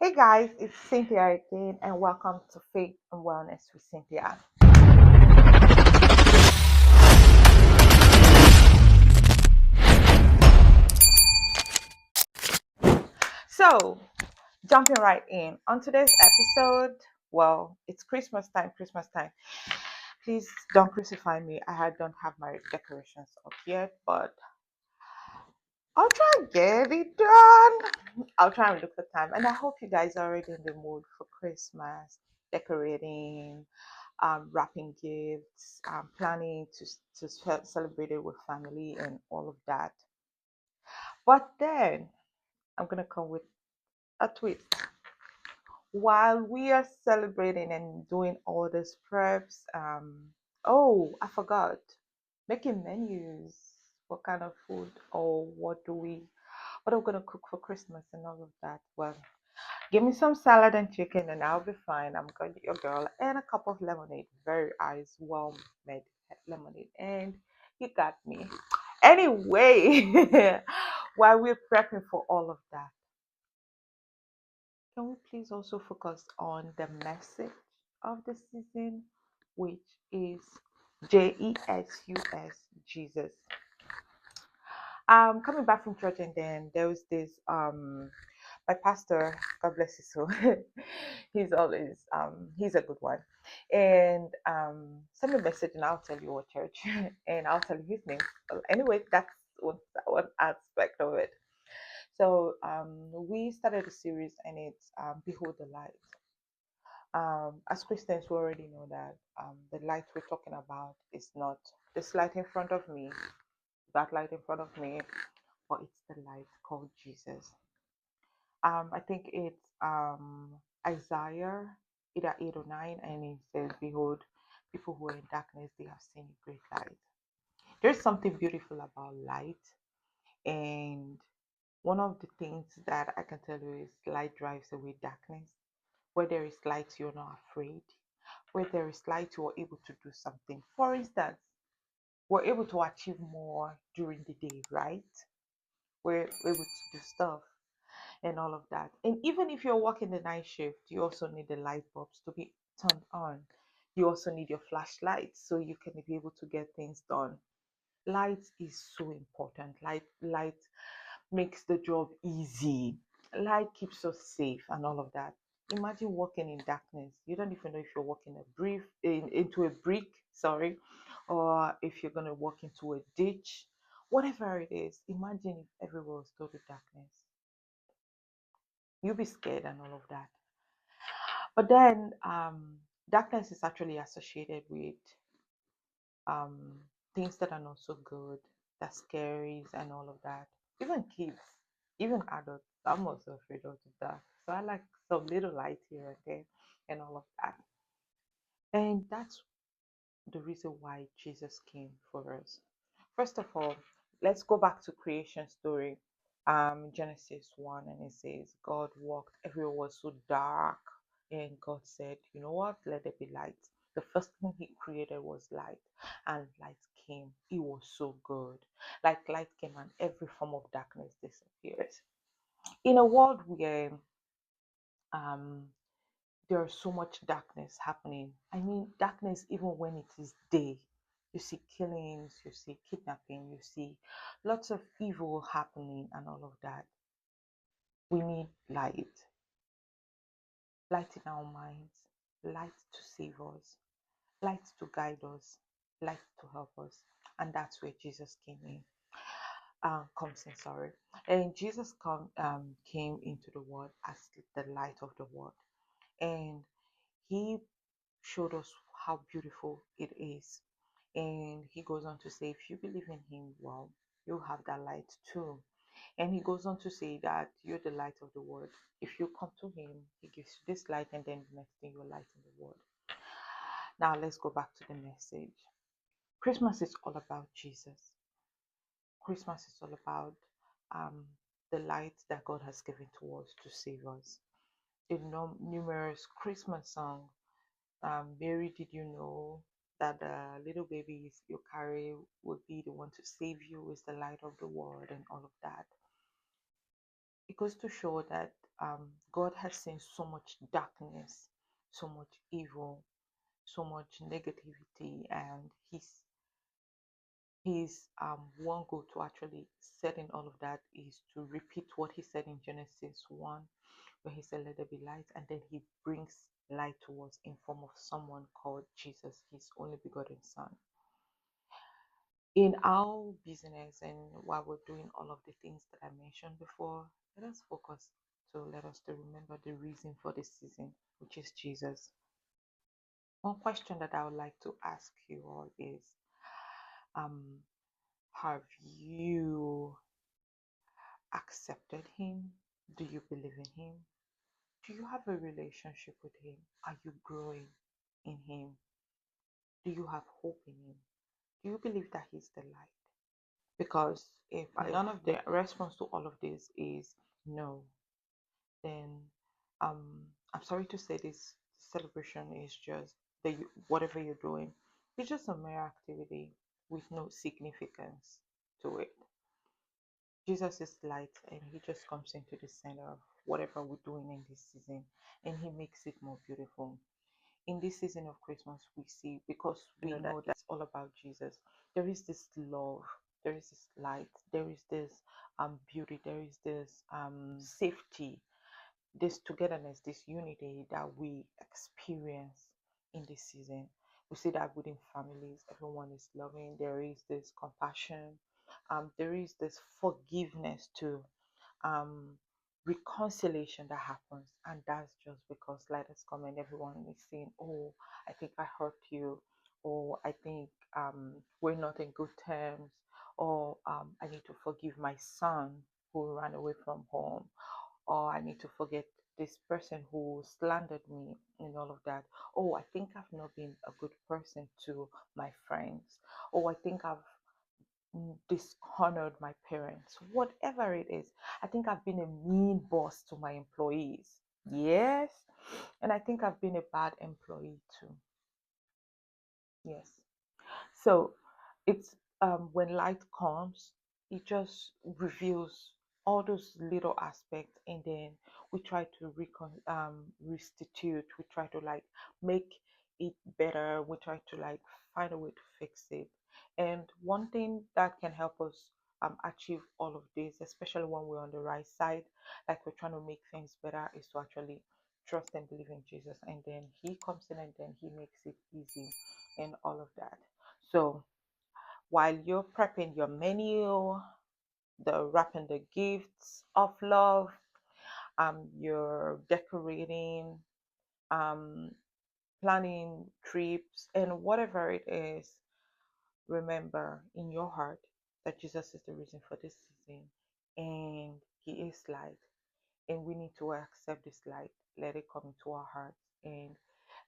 Hey guys, it's Cynthia again, and welcome to Faith and Wellness with Cynthia. So, jumping right in on today's episode, well, it's Christmas time. Christmas time. Please don't crucify me. Don't have my decorations up yet, but I'll try and get it done. I'll try and look for time, and I hope you guys are already in the mood for Christmas, decorating, wrapping gifts, planning to celebrate it with family and all of that. But then I'm gonna come with a twist. While we are celebrating and doing all these preps, oh, I forgot making menus. What kind of food or what are we gonna cook for Christmas and all of that? Well, give me some salad and chicken and I'll be fine. I'm going to your girl and a cup of lemonade, very ice, well made lemonade, and you got me. Anyway, while we're prepping for all of that, can we please also focus on the message of the season, which is Jesus, Jesus. Coming back from church, and then there was this my pastor, God bless his soul. He's a good one. And send me a message and I'll tell you what church and I'll tell you his name. Well, anyway, that's one aspect of it. So we started a series and it's Behold the Light. As Christians, we already know that the light we're talking about is not this light in front of me, that light in front of me, but it's the light called Jesus. I think it's Isaiah either 8 or 9, and it says, Behold, people who are in darkness, they have seen a great light. There's something beautiful about light, and one of the things that I can tell you is light drives away darkness. Where there is light, you're not afraid. Where there is light, you are able to do something. For instance, we're able to achieve more during the day, right? We're able to do stuff and all of that. And even if you're working the night shift, you also need the light bulbs to be turned on. You also need your flashlight so you can be able to get things done. Light is so important. Light makes the job easy. Light keeps us safe and all of that. Imagine walking in darkness. You don't even know if you're walking into a brick, sorry, or if you're gonna walk into a ditch. Whatever it is, imagine if everywhere was total darkness. You'll be scared and all of that. But then darkness is actually associated with um, things that are not so good, that scaries and all of that. Even kids, even adults, I'm also afraid of the dark. So I like some little light here and there and all of that. And that's the reason why Jesus came for us. First of all, let's go back to creation story. Genesis 1, and it says God walked, everywhere was so dark, and God said, you know what, let there be light. The first thing he created was light, and light came. It was so good. Like light came and every form of darkness disappears. In a world where um there's so much darkness happening. I mean, darkness even when it is day. You see killings, you see kidnapping, you see lots of evil happening and all of that. We need light, light in our minds, light to save us, light to guide us, light to help us. And that's where Jesus comes in, sorry. And Jesus came into the world as the light of the world. And he showed us how beautiful it is. And he goes on to say, if you believe in him, well, you have that light too. And he goes on to say that you're the light of the world. If you come to him, he gives you this light, and then the next thing you're light in the world. Now let's go back to the message. Christmas is all about Jesus. Christmas is all about um, the light that God has given to us to save us. In numerous Christmas songs, Mary, did you know that the little baby you carry will be the one to save you, is the light of the world, and all of that? It goes to show that God has seen so much darkness, so much evil, so much negativity, and his one goal to actually setting all of that is to repeat what he said in Genesis 1, where he said, "Let there be light," and then he brings light to us in form of someone called Jesus, his only begotten Son. In our business and while we're doing all of the things that I mentioned before, let us focus to let us to remember the reason for this season, which is Jesus. One question that I would like to ask you all is, um, have you accepted him? Do you believe in him? Do you have a relationship with him? Are you growing in him? Do you have hope in him? Do you believe that he's the light? Because if none of the response to all of this is no, then I'm sorry to say this celebration is just whatever you're doing, it's just a mere activity with no significance to it. Jesus is light, and he just comes into the center of whatever we're doing in this season, and he makes it more beautiful. In this season of Christmas, we see, because we know that it's all about Jesus, there is this love, there is this light, there is this beauty, there is this safety, this togetherness, this unity that we experience in this season. We see that within families, everyone is loving. There is this compassion. There is this forgiveness too. Um, reconciliation that happens, and that's just because let us come and everyone is saying, "Oh, I think I hurt you," or "I think we're not in good terms," or "I need to forgive my son who ran away from home," or "I need to forget this person who slandered me," and all of that. "Oh, I think I've not been a good person to my friends." "Oh, I think I've dishonored my parents." Whatever it is, "I think I've been a mean boss to my employees." Yes. "And I think I've been a bad employee too." Yes. So it's when light comes, it just reveals all those little aspects, and then we try to restitute. We try to like make it better. We try to like find a way to fix it. And one thing that can help us achieve all of this, especially when we're on the right side, like we're trying to make things better, is to actually trust and believe in Jesus, and then He comes in and then He makes it easy and all of that. So while you're prepping your menu, the wrapping the gifts of love, you're decorating, um, planning trips, and whatever it is, remember in your heart that Jesus is the reason for this season, and He is light, and we need to accept this light, let it come into our hearts, and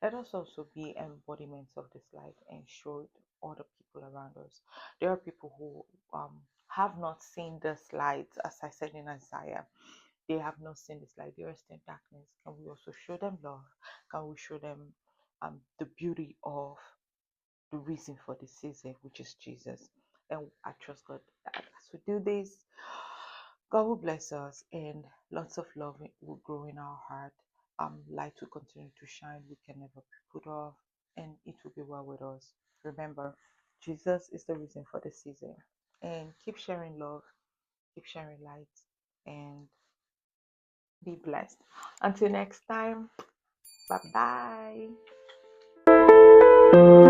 let us also be embodiments of this light and show it to other people around us. There are people who have not seen this light, as I said in Isaiah. They have not seen this light. They are still in darkness. Can we also show them love? Can we show them the beauty of the reason for the season, which is Jesus? And I trust God that as we do this, God will bless us, and lots of love will grow in our heart. Light will continue to shine. We can never be put off, and it will be well with us. Remember, Jesus is the reason for the season. And keep sharing love, keep sharing light, and be blessed. Until next time, bye bye.